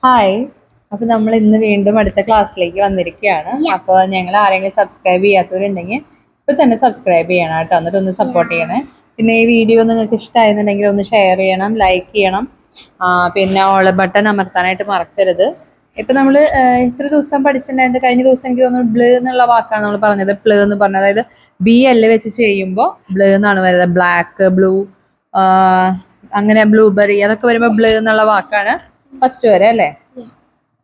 Hi. അപ്പൊ നമ്മൾ ഇന്ന് വീണ്ടും അടുത്ത ക്ലാസ്സിലേക്ക് വന്നിരിക്കുകയാണ്. അപ്പോൾ ഞങ്ങൾ ആരെങ്കിലും സബ്സ്ക്രൈബ് ചെയ്യാത്തവരുണ്ടെങ്കിൽ ഇപ്പൊ തന്നെ സബ്സ്ക്രൈബ് ചെയ്യണം കേട്ടോ, എന്നിട്ട് ഒന്ന് സപ്പോർട്ട് ചെയ്യണേ. പിന്നെ ഈ വീഡിയോ നിങ്ങൾക്ക് ഇഷ്ടമായിരുന്നുണ്ടെങ്കിൽ ഒന്ന് ഷെയർ ചെയ്യണം, ലൈക്ക് ചെയ്യണം. പിന്നെ ഓൾ ബട്ടൺ അമർത്താനായിട്ട് മറക്കരുത്. ഇപ്പൊ നമ്മൾ ഇത്ര ദിവസം പഠിച്ചിട്ടുണ്ടായിരുന്നു. കഴിഞ്ഞ ദിവസം എനിക്ക് തോന്നുന്നു ബ്ലൂ എന്നുള്ള വാക്കാണ് നമ്മൾ പറഞ്ഞത്. പ്ലേ എന്ന് പറഞ്ഞത്, അതായത് BL വെച്ച് ചെയ്യുമ്പോൾ ബ്ലൂ എന്നാണ് വരുന്നത്. ബ്ലാക്ക്, ബ്ലൂ, അങ്ങനെ ബ്ലൂബെറി അതൊക്കെ വരുമ്പോൾ ബ്ലൂ എന്നുള്ള വാക്കാണ് ഫസ്റ്റ് വരെ അല്ലേ?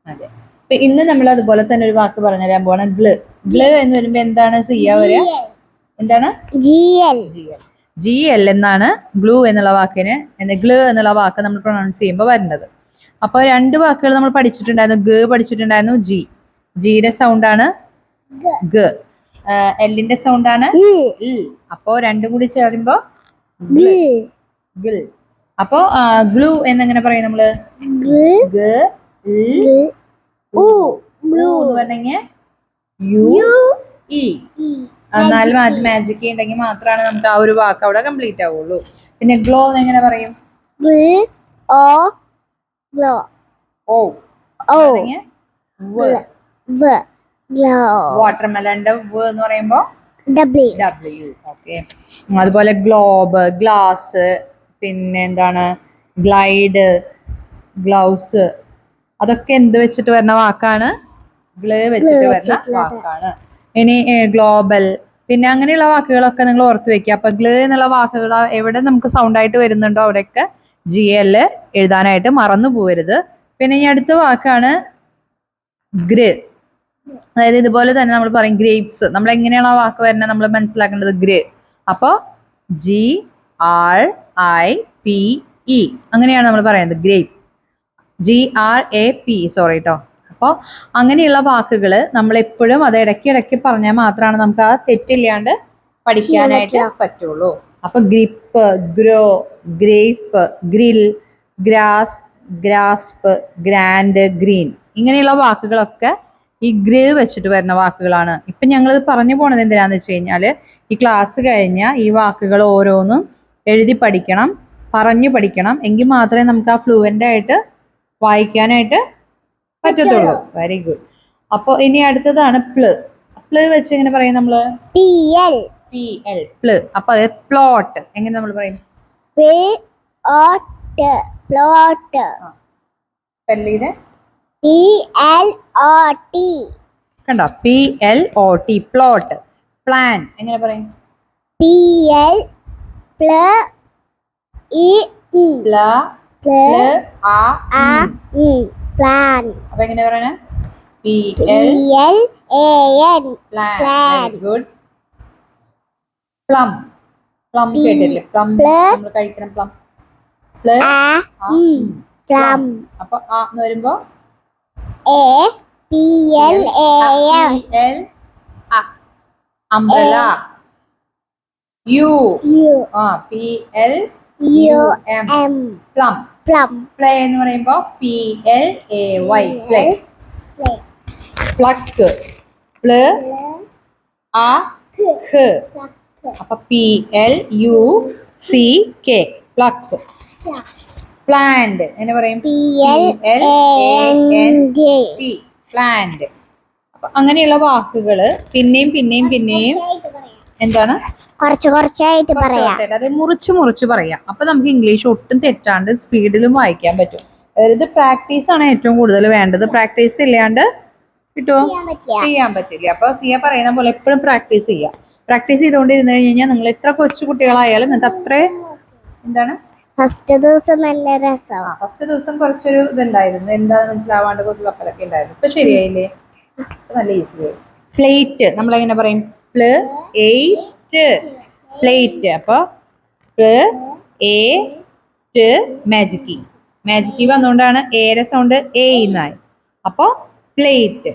അതെ. അപ്പൊ ഇന്ന് നമ്മൾ അതുപോലെ തന്നെ ഒരു വാക്ക് പറഞ്ഞുതരാൻ പോണ ഗ്ല്. ഗ്ല് എന്ന് വരുമ്പോ എന്താണ് ചെയ്യാ വരിക? എന്താണ്? GL എന്നാണ് ഗ്ലൂ എന്നുള്ള വാക്കിന്, ഗ്ല് എന്നുള്ള വാക്ക് നമ്മൾ പ്രൊനൗൺസ് ചെയ്യുമ്പോൾ വരുന്നത്. അപ്പൊ രണ്ട് വാക്കുകൾ നമ്മൾ പഠിച്ചിട്ടുണ്ടായിരുന്നു. ഗ പഠിച്ചിട്ടുണ്ടായിരുന്നു, ജി. ജിയുടെ സൗണ്ട് ആണ് ഗ, എല്ലിന്റെ സൗണ്ട് ആണ് ഇ. അപ്പോ രണ്ടും കൂടി ചേരുമ്പോ ഗ്ൽ. അപ്പോ ഗ്ലൂ എന്നെങ്ങനെ പറയും നമ്മള്? ബ്ലൂ എന്ന് പറഞ്ഞെങ്കിൽ UE. എന്നാലും അത് മാജിക് ഉണ്ടെങ്കിൽ മാത്രമാണ് നമുക്ക് ആ ഒരു വാക്ക് അവിടെ കംപ്ലീറ്റ് ആവുള്ളൂ. പിന്നെ ഗ്ലോ എങ്ങനെ പറയും? വാട്ടർമെലന്റെ വ് എന്ന് പറയുമ്പോ W. ഓക്കെ. അതുപോലെ ഗ്ലോബ്, ഗ്ലാസ്, പിന്നെ എന്താണ് ഗ്ലൈഡ്, ഗ്ലൗസ്, അതൊക്കെ എന്ത് വെച്ചിട്ട് വരുന്ന വാക്കാണ്? ഗ്ലേ വെച്ചിട്ട് വരുന്ന വാക്കാണ്. ഇനി ഗ്ലോബൽ, പിന്നെ അങ്ങനെയുള്ള വാക്കുകളൊക്കെ നിങ്ങൾ ഓർത്ത് വെക്കുക. അപ്പൊ ഗ്ലേ എന്നുള്ള വാക്കുകൾ എവിടെ നമുക്ക് സൗണ്ട് ആയിട്ട് വരുന്നുണ്ടോ അവിടെയൊക്കെ GL എഴുതാനായിട്ട് മറന്നു പോകരുത്. പിന്നെ ഈ അടുത്ത വാക്കാണ് ഗ്ര്. അതായത് ഇതുപോലെ തന്നെ നമ്മൾ പറയും ഗ്രേപ്സ്. നമ്മൾ എങ്ങനെയാണ് ആ വാക്ക് വരുന്നത് നമ്മൾ മനസ്സിലാക്കേണ്ടത്? ഗ്ര്. അപ്പോ GRIPE അങ്ങനെയാണ് നമ്മൾ പറയുന്നത്, ഗ്രേപ്പ്. GRAP, സോറി കേട്ടോ. അപ്പോൾ അങ്ങനെയുള്ള വാക്കുകൾ നമ്മൾ എപ്പോഴും അത് ഇടയ്ക്ക് പറഞ്ഞാൽ മാത്രമാണ് നമുക്ക് ആ തെറ്റില്ലാണ്ട് പഠിക്കാനായിട്ട് പറ്റുള്ളൂ. അപ്പൊ grip, grow, grape, grill, grass, grasp, grand, green, ഇങ്ങനെയുള്ള വാക്കുകളൊക്കെ ഈ ഗ്ര് വെച്ചിട്ട് വരുന്ന വാക്കുകളാണ്. ഇപ്പൊ ഞങ്ങളിത് പറഞ്ഞു പോണത് എന്തിനാന്ന് വെച്ച് കഴിഞ്ഞാല് ഈ ക്ലാസ് കഴിഞ്ഞാൽ ഈ വാക്കുകൾ ഓരോന്നും എഴുതി പഠിക്കണം, പറഞ്ഞു പഠിക്കണം. എങ്കിൽ മാത്രമേ നമുക്ക് ആ ഫ്ലുവൻ്റ് ആയിട്ട് വായിക്കാനായിട്ട് പറ്റത്തുള്ളൂ. Very good. അപ്പൊ ഇനി അടുത്തതാണ് പ്ല്. പ്ല് വെച്ച് എങ്ങനെ പറയും നമ്മള്? PL. പ്ല്. അപ്പൊ അത് പ്ലോട്ട് എങ്ങനെ നമ്മൾ പറയും? സ്പെല്ല് ചെയ്ത് PLOT. കണ്ടോ? PLOT, plot. പ്ലാൻ എങ്ങനെ പറയും? PL plan. അപ്പൊ എങ്ങനെ പറയണേ? PLAN. Very good. Plum. Plum കേട്ടില്ലേ? പ്ലം നമ്മൾ കഴിക്കണം. പ്ലം. പ്ലം. അപ്പൊ എന്ന് വരുമ്പോ അംബ്രല. PLUM, plum. പ്ലേ എന്ന് പറയുമ്പോ PLAY, പ്ലേ. പ്ലക്ക്. അപ്പൊ PLUCK, പ്ലക്ക്. പ്ലാന്റ് എന്ന് പറയും PLANT, പ്ലാന്റ്. അപ്പൊ അങ്ങനെയുള്ള വാക്കുകള് പിന്നെയും എന്താണ് കുറച്ചായിട്ട് പറയാം. അത് മുറിച്ച് പറയാം. അപ്പൊ നമുക്ക് ഇംഗ്ലീഷ് ഒട്ടും തെറ്റാണ്ട് സ്പീഡിലും വായിക്കാൻ പറ്റും. ഇത് പ്രാക്ടീസ് ആണ് ഏറ്റവും കൂടുതൽ വേണ്ടത്. പ്രാക്ടീസ് ഇല്ലാണ്ട് കിട്ടുമോ? ചെയ്യാൻ പറ്റില്ല. അപ്പൊ സിയ പറയുന്ന പോലെ എപ്പോഴും പ്രാക്ടീസ് ചെയ്യുക. പ്രാക്ടീസ് ചെയ്തുകൊണ്ടിരുന്നു കഴിഞ്ഞാൽ നിങ്ങൾ എത്ര കൊച്ചു കുട്ടികളായാലും നിങ്ങൾക്ക് അത്രേ എന്താണ് ഫസ്റ്റ് ദിവസം നല്ല രസമാണ്. ഫസ്റ്റ് ദിവസം കുറച്ചൊരു ഇതുണ്ടായിരുന്നു, എന്താണ് മനസ്സിലാവാണ്ട് കുറച്ച് കപ്പലൊക്കെ ഉണ്ടായിരുന്നു. ഇപ്പൊ ശരിയായില്ലേ? നല്ല ഈസി ആയി. പ്ലേറ്റ് നമ്മൾ എങ്ങനെ പറയും? പ്ലേറ്റ്. അപ്പൊ മാജിക്കി വന്നുകൊണ്ടാണ് ഏറെ സൗണ്ട് എ എന്നായി. അപ്പൊ പ്ലേറ്റ്.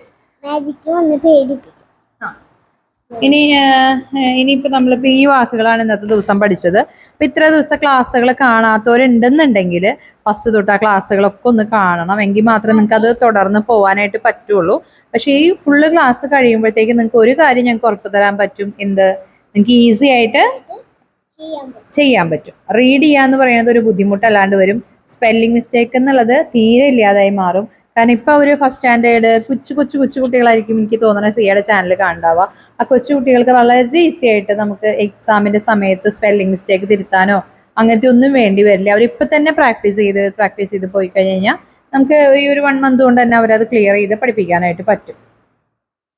ഇനിയിപ്പോ നമ്മളിപ്പോ ഈ വാക്കുകളാണ് ഇന്നത്തെ ദിവസം പഠിച്ചത്. അപ്പൊ ഇത്ര ദിവസത്തെ ക്ലാസ്സുകൾ കാണാത്തവരുണ്ടെന്നുണ്ടെങ്കിൽ ഫസ്റ്റ് തൊട്ട് ആ ക്ലാസ്സുകളൊക്കെ ഒന്ന് കാണണം. എങ്കിൽ മാത്രമേ നിങ്ങൾക്ക് അത് തുടർന്ന് പോകാനായിട്ട് പറ്റുള്ളൂ. പക്ഷെ ഈ ഫുള്ള് ക്ലാസ് കഴിയുമ്പോഴത്തേക്ക് നിങ്ങൾക്ക് ഒരു കാര്യം ഞങ്ങൾക്ക് ഉറപ്പ് തരാൻ പറ്റും. എന്ത്? നിങ്ങൾക്ക് ഈസി ആയിട്ട് ചെയ്യാൻ പറ്റും. റീഡ് ചെയ്യാന്ന് പറയുന്നത് ഒരു ബുദ്ധിമുട്ടല്ലാണ്ട് വരും. സ്പെല്ലിംഗ് മിസ്റ്റേക്ക് എന്നുള്ളത് തീരെ ഇല്ലാതായി മാറും. കാരണം ഇപ്പൊ ഒരു ഫസ്റ്റ് സ്റ്റാൻഡേർഡ് കൊച്ചു കുട്ടികളായിരിക്കും എനിക്ക് തോന്നുന്നത് സിയുടെ ചാനൽ കാണുണ്ടാവുക. ആ കൊച്ചു കുട്ടികൾക്ക് വളരെ ഈസി ആയിട്ട് നമുക്ക് എക്സാമിന്റെ സമയത്ത് സ്പെല്ലിംഗ് മിസ്റ്റേക്ക് തിരുത്താനോ അങ്ങനത്തെ ഒന്നും വേണ്ടി വരില്ല. അവരിപ്പൊ തന്നെ പ്രാക്ടീസ് ചെയ്ത് പോയി കഴിഞ്ഞാൽ നമുക്ക് ഈ ഒരു 1 മന്ത് കൊണ്ട് തന്നെ അവരത് ക്ലിയർ ചെയ്ത് പഠിപ്പിക്കാനായിട്ട് പറ്റും.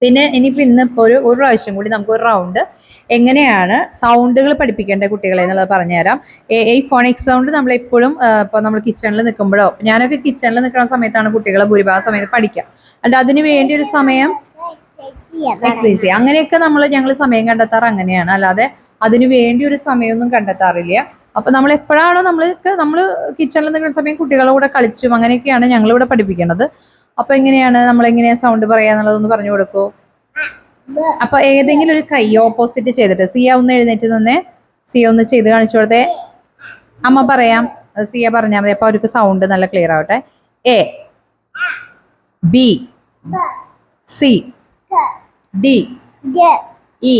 പിന്നെ ഇനിയിപ്പോൾ ഇന്നിപ്പോൾ ഒരു പ്രാവശ്യം കൂടി നമുക്ക് ഒരു റൗണ്ട് എങ്ങനെയാണ് സൗണ്ടുകൾ പഠിപ്പിക്കേണ്ട കുട്ടികളെ എന്നുള്ളത് പറഞ്ഞുതരാം. ഈ ഫോണിക് സൗണ്ട് നമ്മൾ എപ്പോഴും ഇപ്പോൾ നമ്മൾ കിച്ചണിൽ നിൽക്കുമ്പോഴോ, ഞാനൊക്കെ കിച്ചണിൽ നിൽക്കുന്ന സമയത്താണ് കുട്ടികളെ ഭൂരിഭാഗം സമയത്ത് പഠിക്കുക. അല്ല അതിന് വേണ്ടി ഒരു സമയം എക്സസൈസ് ചെയ്യുക, അങ്ങനെയൊക്കെ ഞങ്ങൾ സമയം കണ്ടെത്താറ് അങ്ങനെയാണ്. അല്ലാതെ അതിന് വേണ്ടി ഒരു സമയമൊന്നും കണ്ടെത്താറില്ല. അപ്പൊ നമ്മൾ എപ്പോഴാണോ നമ്മൾ കിച്ചണിൽ നിൽക്കുന്ന സമയം കുട്ടികളുടെ കൂടെ കളിച്ചും അങ്ങനെയൊക്കെയാണ് ഞങ്ങളിവിടെ പഠിപ്പിക്കുന്നത്. അപ്പൊ നമ്മളെങ്ങനെയാ സൗണ്ട് പറയാന്നുള്ളതൊന്ന് പറഞ്ഞു കൊടുക്കൂ. അപ്പൊ ഏതെങ്കിലും ഒരു കൈ ഓപ്പോസിറ്റ് ചെയ്തിട്ട് സിയ ഒന്ന് എഴുന്നേറ്റ് നിന്നേ. സിയ ഒന്ന് ചെയ്ത് കാണിച്ചു കൊടുത്തേ. അമ്മ പറയാം, സിയ പറഞ്ഞാൽ മതി. അപ്പൊ അവർക്ക് സൗണ്ട് നല്ല ക്ലിയർ ആവട്ടെ. A, B, C, D, E,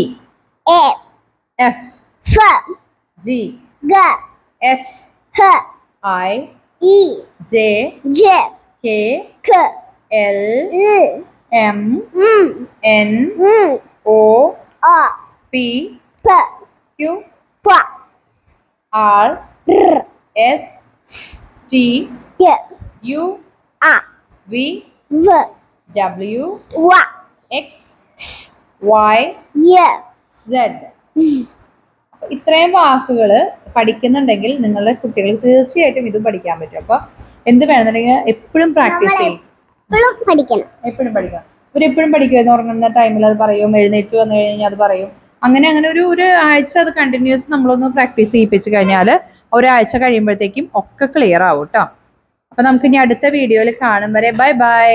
F, G, H, I, J, K, L, M, N, O, P, Q, R, S, T, U, V, W, X, Y, Z. ഇത്രയും വാക്കുകൾ പഠിക്കുന്നുണ്ടെങ്കിൽ നിങ്ങളുടെ കുട്ടികൾ തീർച്ചയായിട്ടും ഇത് പഠിക്കാൻ പറ്റും. അപ്പൊ എന്ത് വേണമെന്നുണ്ടെങ്കിൽ എപ്പോഴും പ്രാക്ടീസ് ചെയ്യും, എപ്പോഴും പഠിക്കണം. ഇവരെപ്പോഴും പഠിക്കുമായിരുന്നു. ഉറങ്ങുന്ന ടൈമിൽ അത് പറയും, എഴുന്നേറ്റ് വന്നു കഴിഞ്ഞാൽ അത് പറയും. അങ്ങനെ ഒരു ആഴ്ച അത് കണ്ടിന്യൂസ് നമ്മളൊന്ന് പ്രാക്ടീസ് ചെയ്യിപ്പിച്ചു കഴിഞ്ഞാൽ ഒരാഴ്ച കഴിയുമ്പോഴത്തേക്കും ഒക്കെ ക്ലിയർ ആവും കേട്ടോ. അപ്പൊ നമുക്ക് ഇനി അടുത്ത വീഡിയോയിൽ കാണും വരെ ബൈ ബൈ.